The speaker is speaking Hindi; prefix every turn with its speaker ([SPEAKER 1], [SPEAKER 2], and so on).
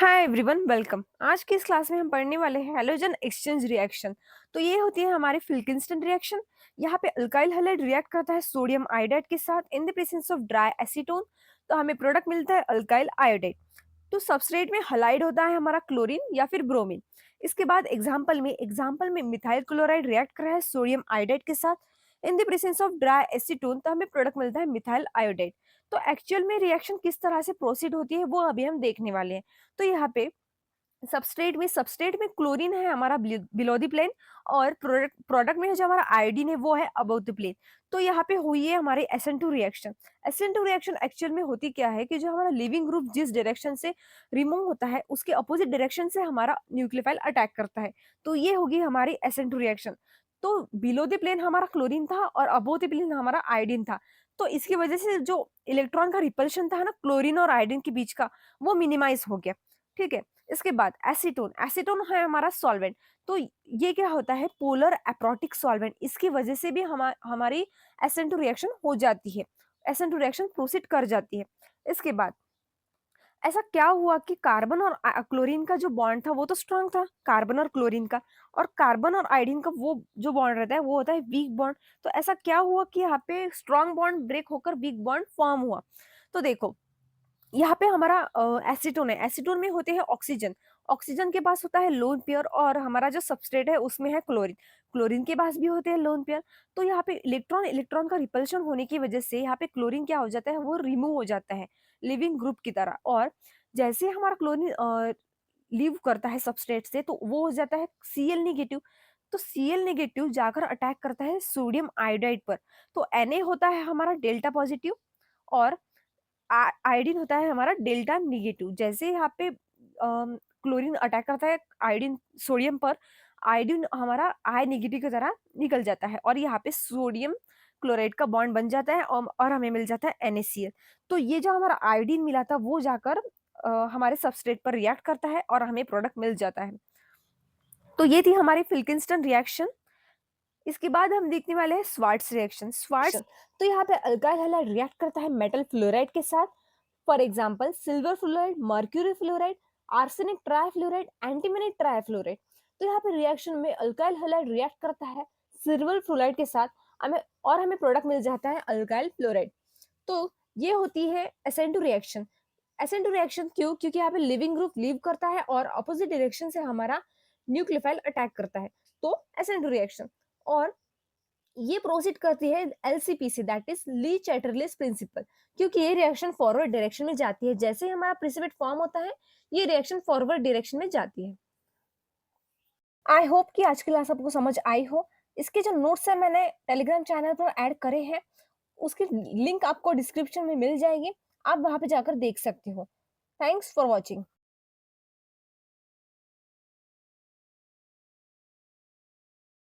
[SPEAKER 1] Hi everyone, welcome. आज की इस क्लास में हम पढ़ने वाले हैं हैलोजन एक्सचेंज रिएक्शन। तो ये होती है हमारी फिल्किंस्टन रिएक्शन। यहाँ पे अल्काइल हैलाइड रिएक्ट करता है सोडियम आयोडाइड के साथ in the presence of dry acetone. तो हमें प्रोडक्ट मिलता है अल्काइल आयोडाइड। तो सबस्ट्रेट में हलाइड होता है हमारा क्लोरीन या फिर ब्रोमीन। इसके बाद एग्जाम्पल में मिथाइल क्लोराइड रिएक्ट कर रहा है सोडियम आयोडाइड के साथ in the presence of dry acetone. तो हमें प्रोडक्ट मिलता है मिथाइल आयोडाइड। तो एक्चुअल में रिएक्शन किस तरह से प्रोसीड होती है वो अभी हम देखने वाले हैं। तो यहाँ पे सबस्ट्रेट में क्लोरीन है हमारा बिलो द प्लेन, और प्रोडक्ट में जो हमारा आयोडीन है वो है अबव द प्लेन। तो यहाँ पे हुई है हमारी SN2 reaction. SN2 reaction actual में होती क्या है कि जो हमारा लिविंग ग्रुप जिस डायरेक्शन से रिमूव होता है उसके अपोजिट डायरेक्शन से हमारा न्यूक्लियोफाइल अटैक करता है। तो ये होगी हमारी SN2 रिएक्शन। तो बिलो द प्लेन हमारा क्लोरीन था और अबव द प्लेन हमारा आयोडीन था। तो इसकी वजह से जो इलेक्ट्रॉन का रिपल्शन था ना क्लोरीन और आयोडीन के बीच का, वो मिनिमाइज हो गया। ठीक है। इसके बाद एसीटोन एसीटोन है हमारा सॉल्वेंट। तो ये क्या होता है, पोलर एप्रोटिक सॉल्वेंट। इसकी वजह से भी हमारी SN2 रिएक्शन हो जाती है, SN2 रिएक्शन प्रोसीड कर जाती है। इसके बाद ऐसा क्या हुआ कि कार्बन और क्लोरीन का जो बॉन्ड था वो तो स्ट्रांग था, कार्बन और क्लोरीन का, और कार्बन और आयोडीन का वो जो बॉन्ड रहता है वो होता है वीक बॉन्ड। तो ऐसा क्या हुआ कि यहाँ पे स्ट्रांग बॉन्ड ब्रेक होकर वीक बॉन्ड फॉर्म हुआ। तो देखो, यहाँ पे हमारा एसीटोन है, एसीटोन में होते हैं ऑक्सीजन, ऑक्सीजन के पास होता है लोन पेयर, और हमारा जो सबस्ट्रेट है उसमें है क्लोरीन, क्लोरीन के पास भी होते हैं लोन पेयर। तो यहाँ पे इलेक्ट्रॉन इलेक्ट्रॉन का रिपल्शन होने की वजह से यहाँ पे क्लोरीन क्या हो जाता है, वो रिमूव हो जाता है लिविंग ग्रुप की तरह। और जैसे हमारा क्लोरीन लीव करता है सबस्ट्रेट से तो वो हो जाता है Cl नेगेटिव। तो Cl नेगेटिव जाकर अटैक करता है सोडियम आयोडाइड पर। तो Na होता है हमारा डेल्टा पॉजिटिव, और आयोडीन होता है हमारा डेल्टा निगेटिव। जैसे यहाँ पे क्लोरीन अटैक करता है आयोडीन सोडियम पर, आयोडीन हमारा आई नेगेटिव की तरह निकल जाता है और यहाँ पे सोडियम क्लोराइड का बॉन्ड बन जाता है, और हमें मिल जाता है NaCl। तो ये जो हमारा आयोडीन मिला था वो जाकर हमारे सबस्ट्रेट पर रिएक्ट करता है और हमें प्रोडक्ट मिल जाता है। तो ये थी हमारी फिल्किंस्टन रिएक्शन। इसके बाद हम देखने वाले हैं स्वार्ट्स रिएक्शन। स्वार्ट्स, तो यहाँ पे अल्काइल हैलाइड रिएक्ट करता है मेटल फ्लोराइड के साथ। For example silver fluoride, mercury fluoride, arsenic trifluoride, antimony trifluoride. तो यहाँ पे रिएक्शन में अल्काइल हैलाइड रिएक्ट करता है सिल्वर फ्लोराइड के साथ, हमें प्रोडक्ट मिल जाता है अल्काइल फ्लोराइड। तो ये होती है SN2 रिएक्शन। SN2 रिएक्शन क्यों? क्योंकि यहाँ पे लिविंग ग्रुप लीव करता है और अपोजिट डायरेक्शन से हमारा न्यूक्लियोफाइल अटैक करता है, तो SN2 रिएक्शन। और ये प्रोसीड करती है LCPC, that is Le Chatelier's principle, क्योंकि ये रिएक्शन फॉरवर्ड डायरेक्शन में जाती है। जैसे ही हमारा प्रिसिपिट फॉर्म होता है ये रिएक्शन फॉरवर्ड डायरेक्शन में जाती है। आई होप कि आज की क्लास आपको समझ आई हो। इसके जो नोट्स है मैंने टेलीग्राम चैनल पर ऐड करे हैं, उसकी लिंक आपको डिस्क्रिप्शन में मिल जाएगी, आप वहां पे जाकर देख सकते हो। Thanks for watching.